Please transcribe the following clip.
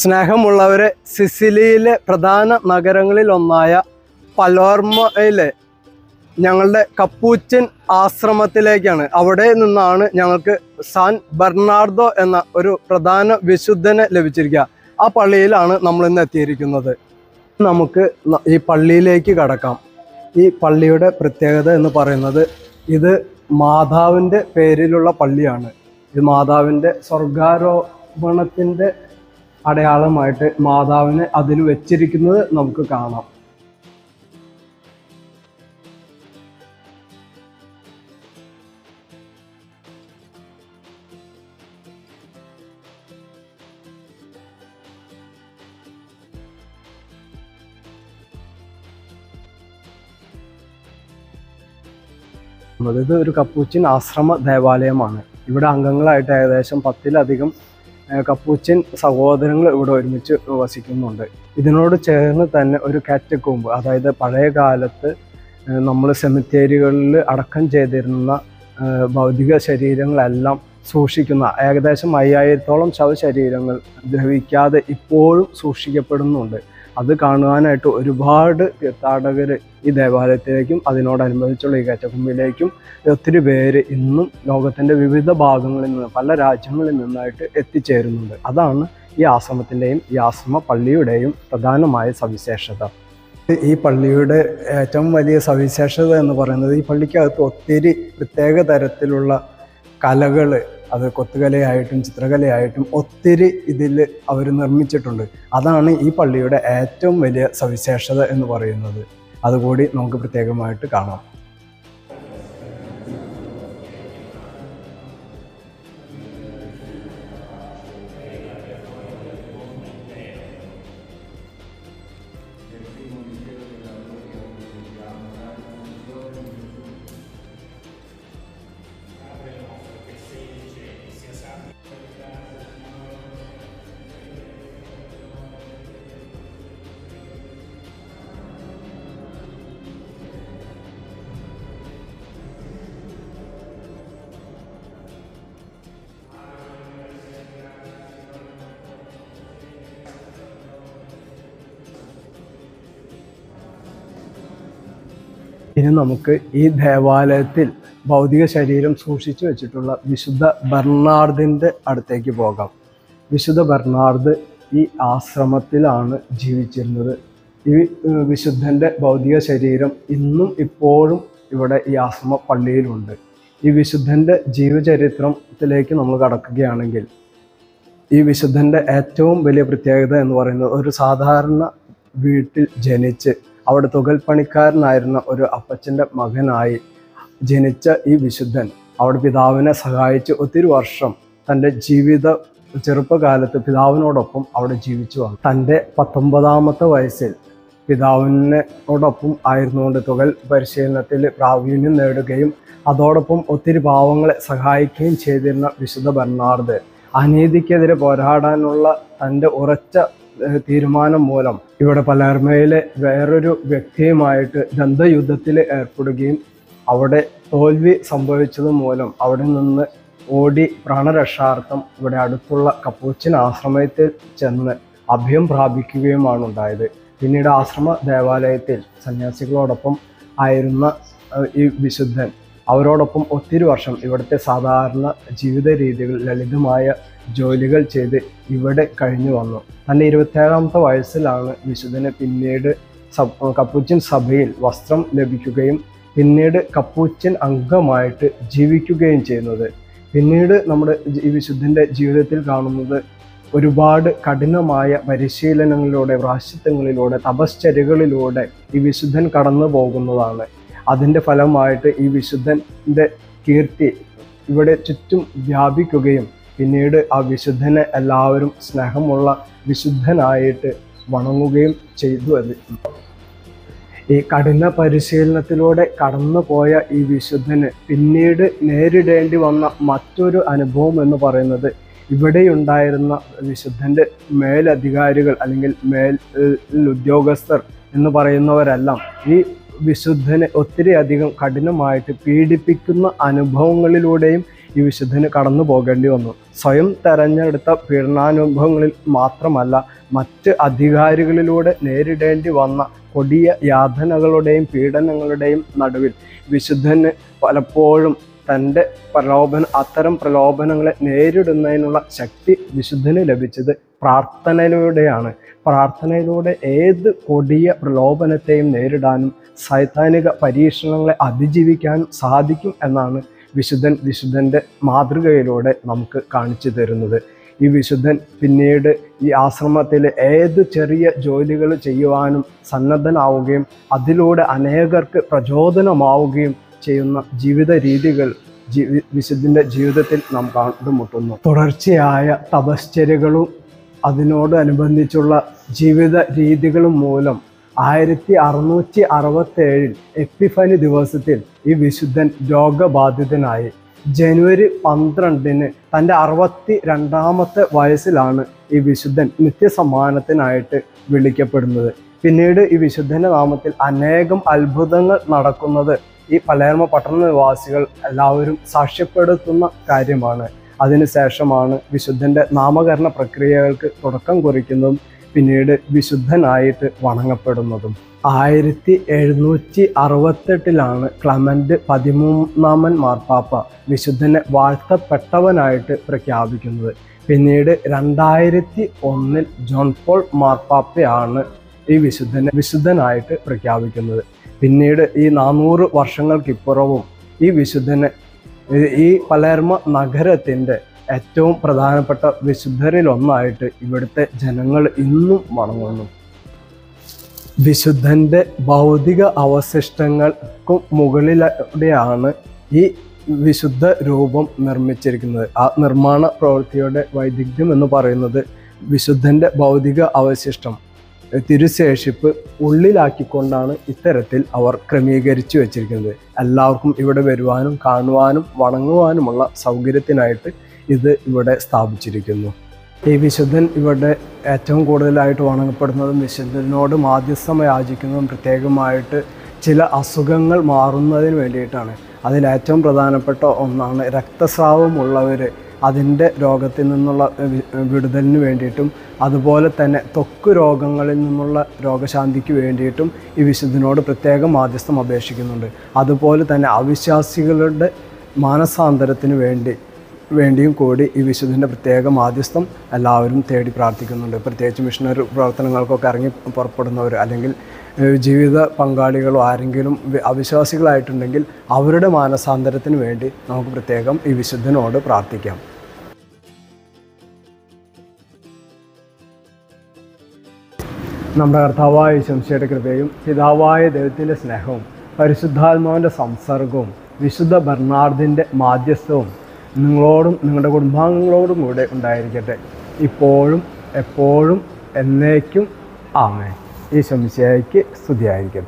സ്നേഹമുള്ളവരെ, സിസിലിയിലെ പ്രധാന നഗരങ്ങളിലൊന്നായ പലോർമയിലെ ഞങ്ങളുടെ കപ്പൂച്ചിൻ ആശ്രമത്തിലേക്കാണ്. അവിടെ നിന്നാണ് ഞങ്ങൾക്ക് സാൻ ബെർണാർഡോ എന്ന ഒരു പ്രധാന വിശുദ്ധനെ ലഭിച്ചിരിക്കുക. ആ പള്ളിയിലാണ് നമ്മൾ ഇന്ന് എത്തിയിരിക്കുന്നത്. നമുക്ക് ഈ പള്ളിയിലേക്ക് കടക്കാം. ഈ പള്ളിയുടെ പ്രത്യേകത എന്ന് പറയുന്നത് ഇത് മാതാവിൻ്റെ പേരിലുള്ള പള്ളിയാണ്. ഇത് മാതാവിൻ്റെ സ്വർഗാരോപണത്തിൻ്റെ അടയാളമായിട്ട് മാതാവിനെ അതിൽ വെച്ചിരിക്കുന്നത് നമുക്ക് കാണാം. ഇത് ഒരു കപ്പൂച്ചിൻ ആശ്രമ ദേവാലയമാണ്. ഇവിടെ അംഗങ്ങളായിട്ട് ഏകദേശം 10-ലധികം കപ്പൂച്ചിൻ സഹോദരങ്ങൾ ഇവിടെ ഒരുമിച്ച് വസിക്കുന്നുണ്ട്. ഇതിനോട് ചേർന്ന് തന്നെ ഒരു കാറ്റക്കോംബ്, അതായത് പഴയ കാലത്ത് നമ്മൾ സെമിത്തേരികളിൽ അടക്കം ചെയ്തിരുന്ന ഭൗതിക ശരീരങ്ങളെല്ലാം സൂക്ഷിക്കുന്ന ഏകദേശം 5000-ഓളം ശവശരീരങ്ങൾ ദ്രവിക്കാതെ ഇപ്പോഴും സൂക്ഷിക്കപ്പെടുന്നുണ്ട്. അത് കാണുവാനായിട്ട് ഒരുപാട് തീർത്ഥാടകർ ഈ ദേവാലയത്തിലേക്കും അതിനോടനുബന്ധിച്ചുള്ള ഈ കാറ്റക്കോംബിലേക്കും ഒത്തിരി പേര് ഇന്നും ലോകത്തിൻ്റെ വിവിധ ഭാഗങ്ങളിൽ നിന്ന്, പല രാജ്യങ്ങളിൽ നിന്നായിട്ട് എത്തിച്ചേരുന്നുണ്ട്. അതാണ് ഈ ആശ്രമത്തിൻ്റെയും ഈ ആശ്രമ പള്ളിയുടെയും പ്രധാനമായ സവിശേഷത. ഈ പള്ളിയുടെ ഏറ്റവും വലിയ സവിശേഷത എന്ന് പറയുന്നത് ഈ പള്ളിക്കകത്ത് ഒത്തിരി പ്രത്യേക തരത്തിലുള്ള കലകൾ, അത് കൊത്തുകലയായിട്ടും ചിത്രകലയായിട്ടും ഒത്തിരി ഇതിൽ അവർ നിർമ്മിച്ചിട്ടുണ്ട്. അതാണ് ഈ പള്ളിയുടെ ഏറ്റവും വലിയ സവിശേഷത എന്ന് പറയുന്നത്. അതുകൂടി നമുക്ക് പ്രത്യേകമായിട്ട് കാണാം. ഇനി നമുക്ക് ഈ ദേവാലയത്തിൽ ഭൗതിക ശരീരം സൂക്ഷിച്ചു വെച്ചിട്ടുള്ള വിശുദ്ധ ബെർണാർഡിൻ്റെ അടുത്തേക്ക് പോകാം. വിശുദ്ധ ബെർണാർഡ് ഈ ആശ്രമത്തിലാണ് ജീവിച്ചിരുന്നത്. ഈ വിശുദ്ധൻ്റെ ഭൗതിക ശരീരം ഇന്നും ഇപ്പോഴും ഇവിടെ ഈ ആശ്രമ പള്ളിയിലുണ്ട്. ഈ വിശുദ്ധൻ്റെ ജീവചരിത്രത്തിലേക്ക് നമ്മൾ കടക്കുകയാണെങ്കിൽ ഈ വിശുദ്ധൻ്റെ ഏറ്റവും വലിയ പ്രത്യേകത എന്ന് പറയുന്നത് ഒരു സാധാരണ വീട്ടിൽ ജനിച്ച് അവിടെ തുകൽ പണിക്കാരനായിരുന്ന ഒരു അപ്പച്ചൻ്റെ മകനായി ജനിച്ച ഈ വിശുദ്ധൻ അവിടെ പിതാവിനെ സഹായിച്ച് ഒത്തിരി വർഷം തൻ്റെ ചെറുപ്പകാലത്ത് പിതാവിനോടൊപ്പം അവിടെ ജീവിച്ചു വന്നു. തൻ്റെ 19-ാമത്തെ വയസ്സിൽ പിതാവിനോടൊപ്പം ആയിരുന്നുകൊണ്ട് തുകൽ പരിശീലനത്തിൽ പ്രാവീണ്യം നേടുകയും അതോടൊപ്പം ഒത്തിരി പാവങ്ങളെ സഹായിക്കുകയും ചെയ്തിരുന്ന വിശുദ്ധ ബെർണാർഡ് അനീതിക്കെതിരെ പോരാടാനുള്ള തൻ്റെ ഉറച്ച തീരുമാനം മൂലം ഇവിടെ പലേർമയിലെ വേറൊരു വ്യക്തിയുമായിട്ട് ദ്വന്ദ്വയുദ്ധത്തിൽ ഏർപ്പെടുകയും അവിടെ തോൽവി സംഭവിച്ചത് മൂലം അവിടെ നിന്ന് ഓടി പ്രാണരക്ഷാർത്ഥം ഇവിടെ അടുത്തുള്ള കപ്പൂച്ചിൻ ആശ്രമത്തിൽ ചെന്ന് അഭയം പ്രാപിക്കുകയുമാണ് ഉണ്ടായത്. പിന്നീട് ആശ്രമ ദേവാലയത്തിൽ സന്യാസികളോടൊപ്പം ആയിരുന്ന ഈ വിശുദ്ധൻ അവരോടൊപ്പം ഒത്തിരി വർഷം ഇവിടുത്തെ സാധാരണ ജീവിത രീതികൾ, ലളിതമായ ജോലികൾ ചെയ്ത് ഇവിടെ കഴിഞ്ഞു വന്നു. തൻ്റെ 27-ാമത്തെ വയസ്സിലാണ് വിശുദ്ധന് പിന്നീട് കപ്പൂച്ചിൻ സഭയിൽ വസ്ത്രം ലഭിക്കുകയും പിന്നീട് കപ്പൂച്ചിൻ അംഗമായിട്ട് ജീവിക്കുകയും ചെയ്യുന്നത്. പിന്നീട് നമ്മുടെ ഈ വിശുദ്ധൻ്റെ ജീവിതത്തിൽ കാണുന്നത് ഒരുപാട് കഠിനമായ പരിശീലനങ്ങളിലൂടെ, പ്രായശ്ചിത്തങ്ങളിലൂടെ, തപശ്ചര്യകളിലൂടെ ഈ വിശുദ്ധൻ കടന്നു പോകുന്നതാണ്. അതിൻ്റെ ഫലമായിട്ട് ഈ വിശുദ്ധൻ്റെ കീർത്തി ഇവിടെ ചുറ്റും വ്യാപിക്കുകയും പിന്നീട് ആ വിശുദ്ധനെ എല്ലാവരും സ്നേഹമുള്ള വിശുദ്ധനായിട്ട് വണങ്ങുകയും ചെയ്തു. അത് ഈ കഠിന പരിശീലനത്തിലൂടെ കടന്നു പോയ ഈ വിശുദ്ധന് പിന്നീട് നേരിടേണ്ടി വന്ന മറ്റൊരു അനുഭവം എന്ന് പറയുന്നത് ഇവിടെയുണ്ടായിരുന്ന വിശുദ്ധൻ്റെ മേലധികാരികൾ അല്ലെങ്കിൽ ഉദ്യോഗസ്ഥർ എന്ന് പറയുന്നവരെല്ലാം ഈ വിശുദ്ധനെ ഒത്തിരി അധികം കഠിനമായിട്ട് പീഡിപ്പിക്കുന്ന അനുഭവങ്ങളിലൂടെയും ഈ വിശുദ്ധന് കടന്നു പോകേണ്ടി വന്നു. സ്വയം തെരഞ്ഞെടുത്ത പീഡനാനുഭവങ്ങളിൽ മാത്രമല്ല, മറ്റ് അധികാരികളിലൂടെ നേരിടേണ്ടി വന്ന കൊടിയ യാതനകളുടെയും പീഡനങ്ങളുടെയും നടുവിൽ വിശുദ്ധന് പലപ്പോഴും തൻ്റെ അത്തരം പ്രലോഭനങ്ങളെ നേരിടുന്നതിനുള്ള ശക്തി വിശുദ്ധന് ലഭിച്ചത് പ്രാർത്ഥനയിലൂടെയാണ്. പ്രാർത്ഥനയിലൂടെ ഏത് കൊടിയ പ്രലോഭനത്തെയും നേരിടാനും സൈദ്ധാനിക പരീക്ഷണങ്ങളെ അതിജീവിക്കാനും സാധിക്കും എന്നാണ് വിശുദ്ധൻ്റെ മാതൃകയിലൂടെ നമുക്ക് കാണിച്ചു തരുന്നത്. ഈ വിശുദ്ധൻ പിന്നീട് ഈ ആശ്രമത്തിൽ ഏത് ചെറിയ ജോലികൾ ചെയ്യുവാനും സന്നദ്ധനാവുകയും അതിലൂടെ അനേകർക്ക് പ്രചോദനമാവുകയും ചെയ്യുന്ന ജീവിത രീതികൾ വിശുദ്ധൻ്റെ ജീവിതത്തിൽ നാം കണ്ടുമുട്ടുന്നു. തുടർച്ചയായ തപശ്ചര്യകളും അതിനോടനുബന്ധിച്ചുള്ള ജീവിത രീതികളും മൂലം 1667 എപ്പിഫനി ദിവസത്തിൽ ഈ വിശുദ്ധൻ രോഗബാധിതനായി. ജനുവരി 12 തൻ്റെ 62ാമത്തെ വയസ്സിലാണ് ഈ വിശുദ്ധൻ നിത്യസമ്മാനത്തിനായിട്ട് വിളിക്കപ്പെടുന്നത്. പിന്നീട് ഈ വിശുദ്ധൻ്റെ നാമത്തിൽ അനേകം അത്ഭുതങ്ങൾ നടക്കുന്നത് ഈ പലേർമ പട്ടണ നിവാസികൾ എല്ലാവരും സാക്ഷ്യപ്പെടുത്തുന്ന കാര്യമാണ്. അതിനുശേഷമാണ് വിശുദ്ധൻ്റെ നാമകരണ പ്രക്രിയകൾക്ക് തുടക്കം കുറിക്കുന്നതും പിന്നീട് വിശുദ്ധനായിട്ട് വണങ്ങപ്പെടുന്നതും. 1768 ക്ലമന്റ് 13 മാർപ്പാപ്പ വിശുദ്ധനെ വാഴ്ത്തപ്പെട്ടവനായിട്ട് പ്രഖ്യാപിക്കുന്നത്. പിന്നീട് 2001 ജോൺ പോൾ മാർപ്പാപ്പയാണ് ഈ വിശുദ്ധനായിട്ട് പ്രഖ്യാപിക്കുന്നത്. പിന്നീട് ഈ 400 വർഷങ്ങൾക്കിപ്പുറവും ഈ വിശുദ്ധനെ ഈ പലേർമ നഗരത്തിൻ്റെ ഏറ്റവും പ്രധാനപ്പെട്ട വിശുദ്ധരിലൊന്നായിട്ട് ഇവിടുത്തെ ജനങ്ങൾ ഇന്നും വണങ്ങുന്നു. വിശുദ്ധൻ്റെ ഭൗതിക അവശിഷ്ടങ്ങൾക്കും മുകളിലൂടെയാണ് ഈ വിശുദ്ധ രൂപം നിർമ്മിച്ചിരിക്കുന്നത്. ആ നിർമ്മാണ പ്രവൃത്തിയുടെ വൈദഗ്ധ്യം എന്ന് പറയുന്നത് വിശുദ്ധൻ്റെ ഭൗതിക അവശിഷ്ടം തിരുശേഷിപ്പ് ഉള്ളിലാക്കിക്കൊണ്ടാണ് ഇത്തരത്തിൽ അവർ ക്രമീകരിച്ചു വച്ചിരിക്കുന്നത്. എല്ലാവർക്കും ഇവിടെ വരുവാനും കാണുവാനും വണങ്ങുവാനുമുള്ള സൗകര്യത്തിനായിട്ട് ഇത് ഇവിടെ സ്ഥാപിച്ചിരിക്കുന്നു. ഈ വിശുദ്ധൻ ഇവിടെ ഏറ്റവും കൂടുതലായിട്ട് വണങ്ങപ്പെടുന്നതും വിശുദ്ധനോട് മാധ്യസ്ഥം യാചിക്കുന്നതും പ്രത്യേകമായിട്ട് ചില അസുഖങ്ങൾ മാറുന്നതിന് വേണ്ടിയിട്ടാണ്. അതിലേറ്റവും പ്രധാനപ്പെട്ട ഒന്നാണ് രക്തസ്രാവമുള്ളവർ അതിൻ്റെ രോഗത്തിൽ നിന്നുള്ള വിടുതലിന് വേണ്ടിയിട്ടും അതുപോലെ തന്നെ ത്വക്ക് രോഗങ്ങളിൽ നിന്നുള്ള രോഗശാന്തിക്ക് വേണ്ടിയിട്ടും ഈ വിശുദ്ധനോട് പ്രത്യേകം മാധ്യസ്ഥം അപേക്ഷിക്കുന്നുണ്ട്. അതുപോലെ തന്നെ അവിശ്വാസികളുടെ മാനസാന്തരത്തിന് വേണ്ടിയും കൂടി ഈ വിശുദ്ധൻ്റെ പ്രത്യേക മാധ്യസ്ഥം എല്ലാവരും തേടി പ്രാർത്ഥിക്കുന്നുണ്ട്. പ്രത്യേകിച്ച് മിഷണറി പ്രവർത്തനങ്ങൾക്കൊക്കെ ഇറങ്ങി പുറപ്പെടുന്നവർ അല്ലെങ്കിൽ ജീവിത പങ്കാളികളോ ആരെങ്കിലും അവിശ്വാസികളായിട്ടുണ്ടെങ്കിൽ അവരുടെ മാനസാന്തരത്തിന് വേണ്ടി നമുക്ക് പ്രത്യേകം ഈ വിശുദ്ധനോട് പ്രാർത്ഥിക്കാം. നമ്മുടെ കർത്താവായ ശംശയുടെ കൃപയും പിതാവായ ദൈവത്തിൻ്റെ സ്നേഹവും പരിശുദ്ധാത്മാവിൻ്റെ സംസർഗവും വിശുദ്ധ ബർണാർഡിൻ്റെ മാധ്യസ്ഥവും നിങ്ങളോടും നിങ്ങളുടെ കുടുംബാംഗങ്ങളോടും കൂടെ ഉണ്ടായിരിക്കട്ടെ, ഇപ്പോഴും എപ്പോഴും എന്നേക്കും. ആമേൻ. ഈ ശംശയ്ക്ക് സ്തുതിയായിരിക്കട്ടെ.